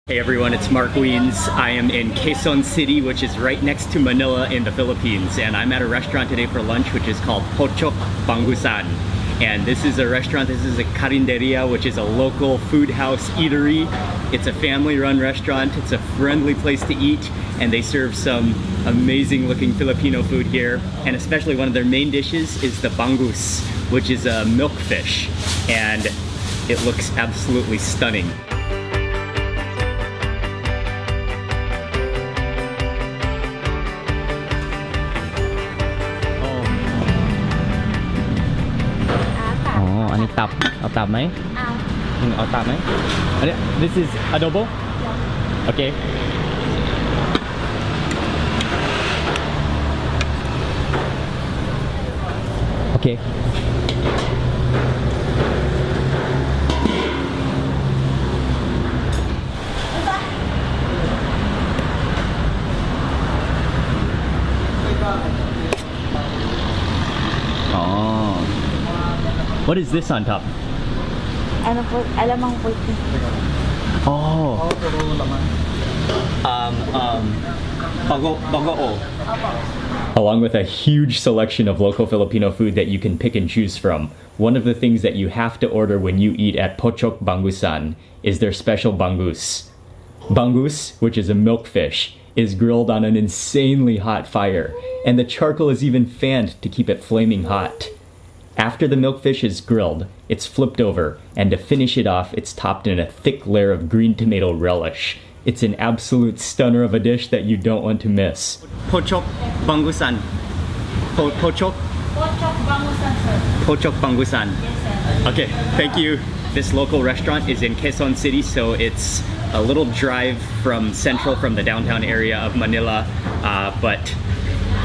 Hey everyone, it's Mark Weens. I am in Quezon City, which is right next to Manila in the Philippines. And I'm at a restaurant today for lunch, which is called Pochok Bangusan. And this is a restaurant, this is a carinderia, which is a local food house eatery. It's a family-run restaurant. It's a friendly place to eat. And they serve some amazing looking Filipino food here. And especially one of their main dishes is the bangus, which is a milkfish. And it looks absolutely stunning.อันนี้ตับเอาตับไหมเอาตับไหมอันนี้ this is adobo okay okay What is this on top? Ano po, alamang po. Oh. Bagoong. Along with a huge selection of local Filipino food that you can pick and choose from, one of the things that you have to order when you eat at Pochok Bangusan is their special bangus. Bangus, which is a milkfish, is grilled on an insanely hot fire, and the charcoal is even fanned to keep it flaming hot. After the milkfish is grilled, it's flipped over, and to finish it off, it's topped in a thick layer of green tomato relish. It's an absolute stunner of a dish that you don't want to miss. Pochok Bangusan. Pochok? Pochok Bangusan, sir. Pochok Bangusan. Yes, sir. Okay, thank you. This local restaurant is in Quezon City, so it's a little drive from the downtown area of Manila, but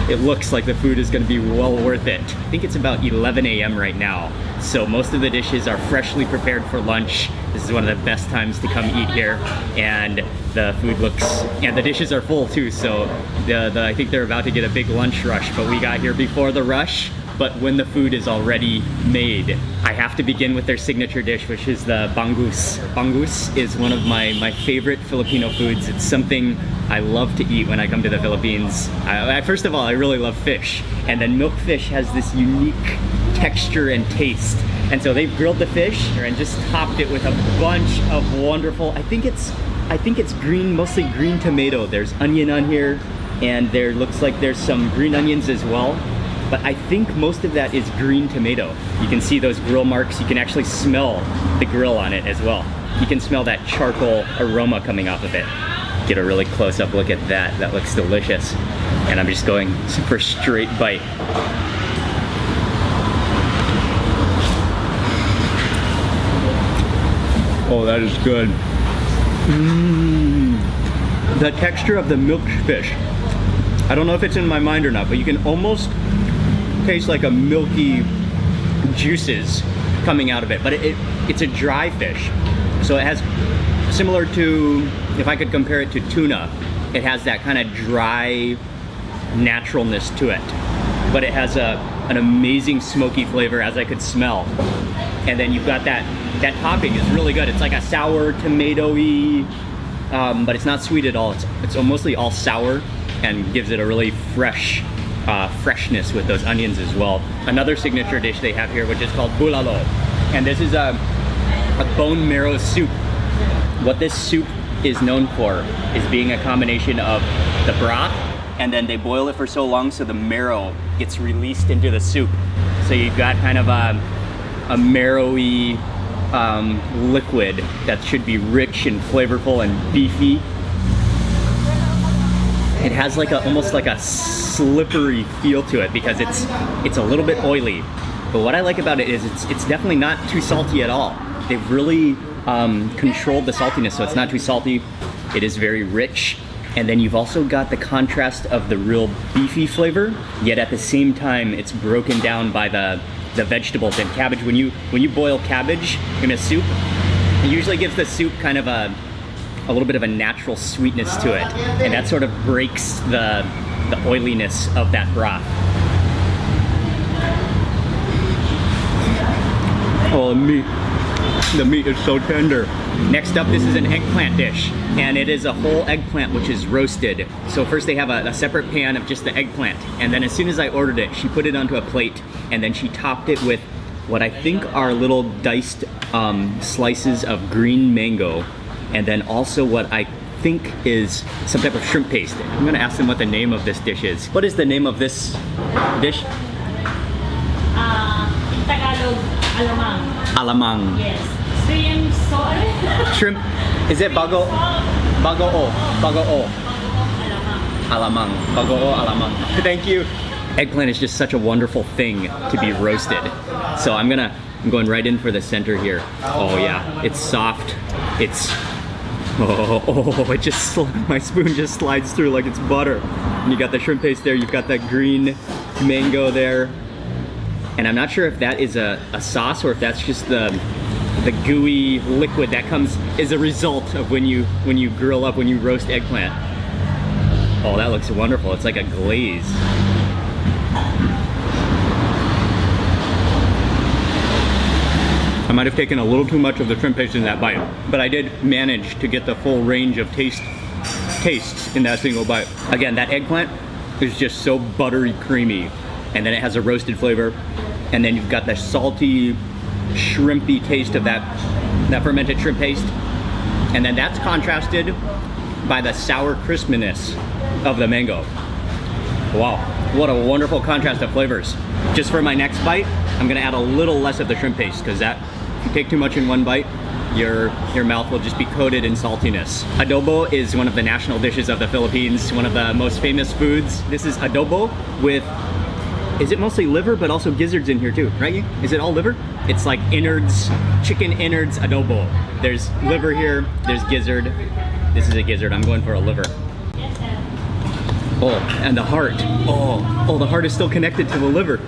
it looks like the food is going to be well worth it. I think it's about 11 a.m. right now, so most of the dishes are freshly prepared for lunch. This is one of the best times to come eat here, and the food looks, and the dishes are full too, so I think they're about to get a big lunch rush, but we got here before the rush. But when the food is already made, I have to begin with their signature dish, which is the bangus. Bangus is one of my favorite Filipino foods. It's something I love to eat when I come to the Philippines. First of all, I really love fish. And then milkfish has this unique texture and taste. And so they've grilled the fish and just topped it with a bunch of wonderful, I think it's green, mostly green tomato. There's onion on here, and there looks like there's some green onions as well. But I think most of that is green tomato. You can see those grill marks. You can actually smell the grill on it as well. You can smell that charcoal aroma coming off of it. Get a really close-up look at that. That looks delicious. And I'm just going super straight bite. Oh, that is good. The texture of the milkfish. I don't know if it's in my mind or not, but you can almost taste like a milky juices coming out of it, but it's a dry fish, so it has, similar to, if I could compare it to tuna, it has that kind of dry naturalness to it, but it has an amazing smoky flavor, as I could smell. And then you've got that topping is really good. It's like a sour tomatoey, but it's not sweet at all. It's mostly all sour and gives it a really freshness with those onions as well. Another signature dish they have here, which is called bulalo, and this is a bone marrow soup. What this soup is known for is being a combination of the broth, and then they boil it for so long so the marrow gets released into the soup. So you've got kind of a marrowy liquid that should be rich and flavorful and beefy. It has like almost like a slippery feel to it because it's a little bit oily. But what I like about it is it's definitely not too salty at all. They've really controlled the saltiness, so it's not too salty. It is very rich. And then you've also got the contrast of the real beefy flavor, yet at the same time it's broken down by the vegetables and cabbage. When you boil cabbage in a soup, it usually gives the soup kind of a little bit of a natural sweetness to it, and that sort of breaks the oiliness of that broth. Oh, meat. The meat is so tender. Next up, this is an eggplant dish, and it is a whole eggplant which is roasted. So first they have a separate pan of just the eggplant, and then as soon as I ordered it, she put it onto a plate, and then she topped it with what I think are little diced slices of green mango, and then also what I think is some type of shrimp paste. I'm gonna ask them what the name of this dish is. What is the name of this dish? In Tagalog, alamang. Alamang. Yes. Shrimp soy. Shrimp, is it bago? Bago-o. Bago-o. Alamang. Alamang. Bago-o, alamang. Thank you. Eggplant is just such a wonderful thing to be roasted. So I'm going right in for the center here. Oh yeah, it's soft. It's, it just, my spoon just slides through like it's butter. And you got the shrimp paste there, you've got that green mango there. And I'm not sure if that is a sauce or if that's just the gooey liquid that comes as a result of when you grill up, when you roast eggplant. Oh, that looks wonderful. It's like a glaze. I might have taken a little too much of the shrimp paste in that bite, but I did manage to get the full range of tastes in that single bite. Again, that eggplant is just so buttery creamy, and then it has a roasted flavor, and then you've got the salty, shrimpy taste of that fermented shrimp paste, and then that's contrasted by the sour crispiness of the mango. Wow, what a wonderful contrast of flavors. Just for my next bite, I'm gonna add a little less of the shrimp paste, because that, if you take too much in one bite, your mouth will just be coated in saltiness. Adobo is one of the national dishes of the Philippines, one of the most famous foods. This is adobo with, is it mostly liver, but also gizzards in here too, right? Is it all liver? It's like innards, chicken innards adobo. There's liver here, there's gizzard. This is a gizzard, I'm going for a liver. Oh, and the heart. Oh, the heart is still connected to the liver.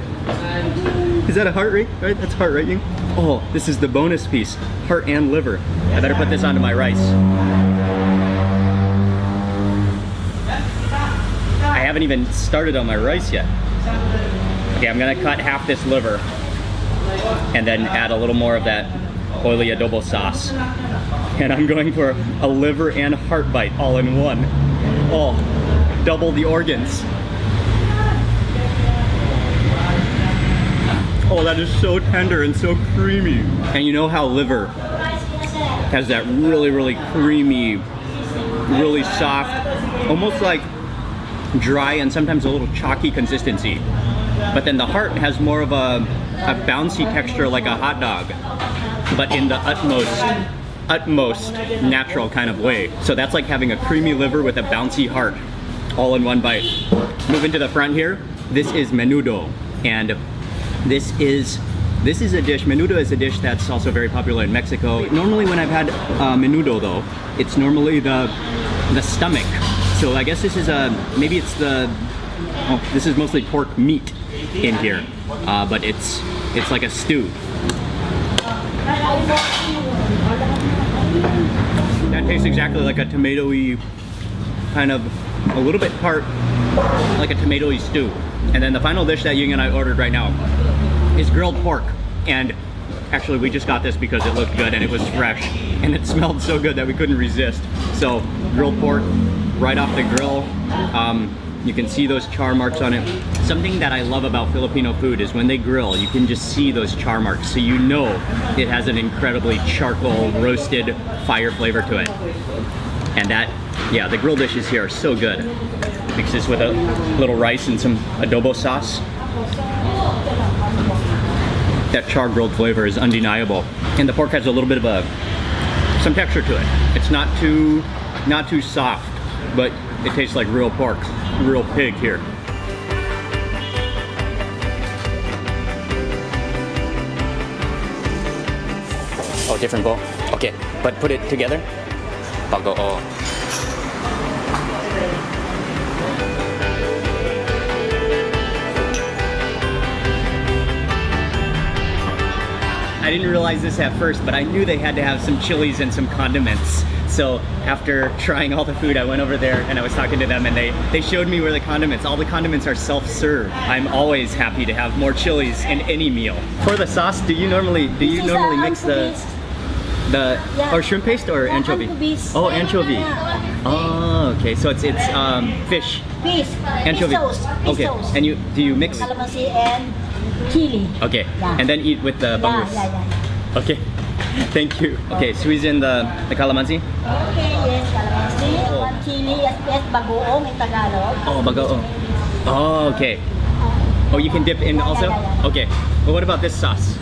Is that a heart, right? That's heart, right? Oh, this is the bonus piece. Heart and liver. I better put this onto my rice. I haven't even started on my rice yet. Okay, I'm gonna cut half this liver and then add a little more of that oily adobo sauce. And I'm going for a liver and heart bite all in one. Oh, double the organs. Oh, that is so tender and so creamy. And you know how liver has that really, really creamy, really soft, almost like dry and sometimes a little chalky consistency. But then the heart has more of a bouncy texture like a hot dog, but in the utmost natural kind of way. So that's like having a creamy liver with a bouncy heart all in one bite. Moving to the front here, this is menudo, and this is a dish. Menudo is a dish that's also very popular in Mexico. Normally when I've had menudo though, it's normally the stomach. So I guess this is maybe it's this is mostly pork meat in here, but it's like a stew. That tastes exactly like a tomatoey, kind of a little bit tart, like a tomatoey stew. And then the final dish that Ying and I ordered right now is grilled pork. And actually we just got this because it looked good and it was fresh and it smelled so good that we couldn't resist. So grilled pork right off the grill. You can see those char marks on it. Something that I love about Filipino food is when they grill, you can just see those char marks. So you know it has an incredibly charcoal roasted fire flavor to it. And that, yeah, the grill dishes here are so good. Mix this with a little rice and some adobo sauce. That char grilled flavor is undeniable. And the pork has a little bit of some texture to it. It's not too soft, but it tastes like real pork, real pig here. Oh, different bowl. Okay, but put it together. Bago-o. I didn't realize this at first, but I knew they had to have some chilies and some condiments. So after trying all the food, I went over there and I was talking to them and they showed me where the condiments, all the condiments are self-serve. I'm always happy to have more chilies in any meal. For the sauce, do you normally mix the The or shrimp paste or anchovy? Anchovies. Oh, anchovy. Yeah. Oh, okay. So it's fish. Fish. Anchovy. Fish sauce. Fish Okay. sauce. And do you mix? Calamansi and chili. Okay. Yeah. And then eat with the bangus. Yeah. Okay. Thank you. Okay, squeeze in the calamansi. Okay, yes, calamansi. Oh. One chili, yes, bagoong in Tagalog. Oh, bagoong. Oh, okay. Oh, you can dip in also? Yeah. Okay. Well, what about this sauce?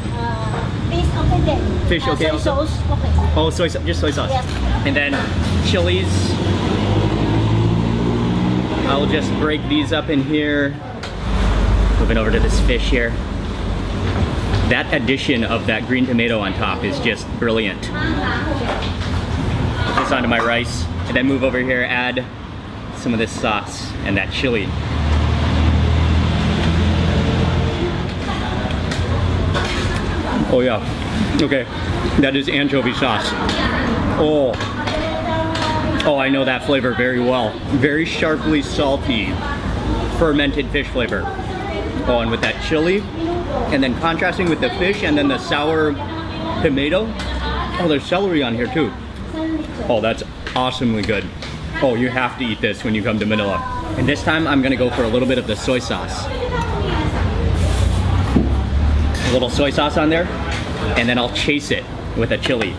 Fish, okay then. Fish, okay, soy also? sauce, okay. Oh, just soy sauce. Yes. And then chilies. I'll just break these up in here. Moving over to this fish here. That addition of that green tomato on top is just brilliant. Put this onto my rice, and then move over here, add some of this sauce and that chili. Oh yeah, okay, that is anchovy sauce. Oh, I know that flavor very well. Very sharply salty, fermented fish flavor. Oh, and with that chili, and then contrasting with the fish and then the sour tomato. Oh, there's celery on here too. Oh, that's awesomely good. Oh, you have to eat this when you come to Manila. And this time I'm gonna go for a little bit of the soy sauce. A little soy sauce on there, and then I'll chase it with a chili.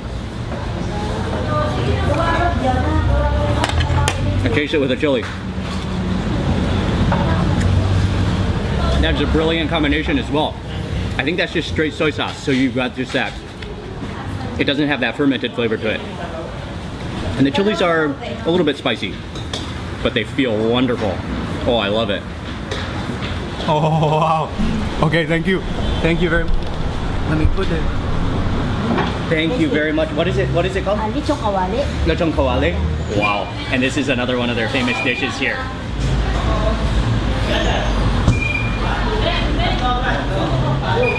I chase it with a chili. That's a brilliant combination as well. I think that's just straight soy sauce, so you've got just that. It doesn't have that fermented flavor to it. And the chilies are a little bit spicy, but they feel wonderful. Oh, I love it. Oh, wow. Okay, thank you. Thank you very much. Let me put it. Thank you very much. What is it called? Lechong kawali. Lechong kawali? Wow. And this is another one of their famous dishes here.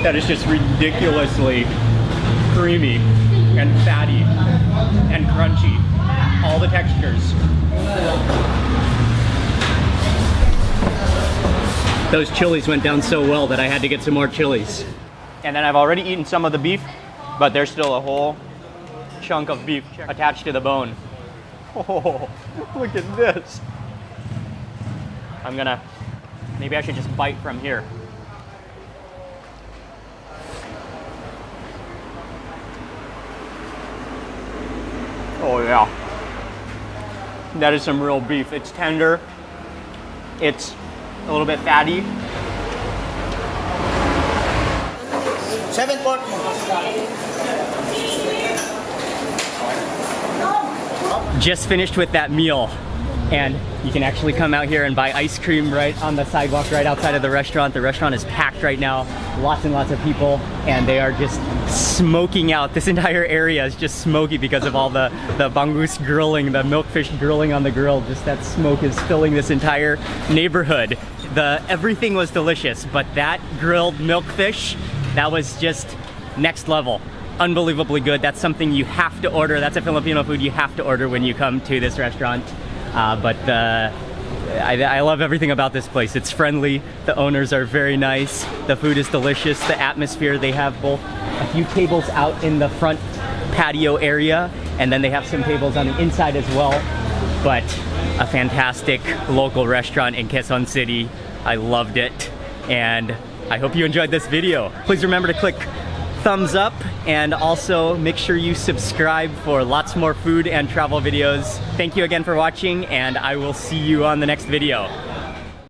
That is just ridiculously creamy and fatty and crunchy. All the textures. Those chilies went down so well that I had to get some more chilies. And then I've already eaten some of the beef, but there's still a whole chunk of beef attached to the bone. Oh, look at this. Maybe I should just bite from here. Oh yeah. That is some real beef. It's tender. It's a little bit fatty. 740. Just finished with that meal, and you can actually come out here and buy ice cream right on the sidewalk right outside of the restaurant. The restaurant is packed right now, lots and lots of people, and they are just smoking out. This entire area is just smoky because of all the bangus grilling, the milkfish grilling on the grill. Just that smoke is filling this entire neighborhood. Everything was delicious, but that grilled milkfish, that was just next level. Unbelievably good. That's something you have to order. That's a Filipino food you have to order when you come to this restaurant. I love everything about this place. It's friendly. The owners are very nice. The food is delicious. The atmosphere, they have both a few tables out in the front patio area, and then they have some tables on the inside as well. But a fantastic local restaurant in Quezon City. I loved it, and I hope you enjoyed this video. Please remember to click thumbs up, and also make sure you subscribe for lots more food and travel videos. Thank you again for watching, and I will see you on the next video.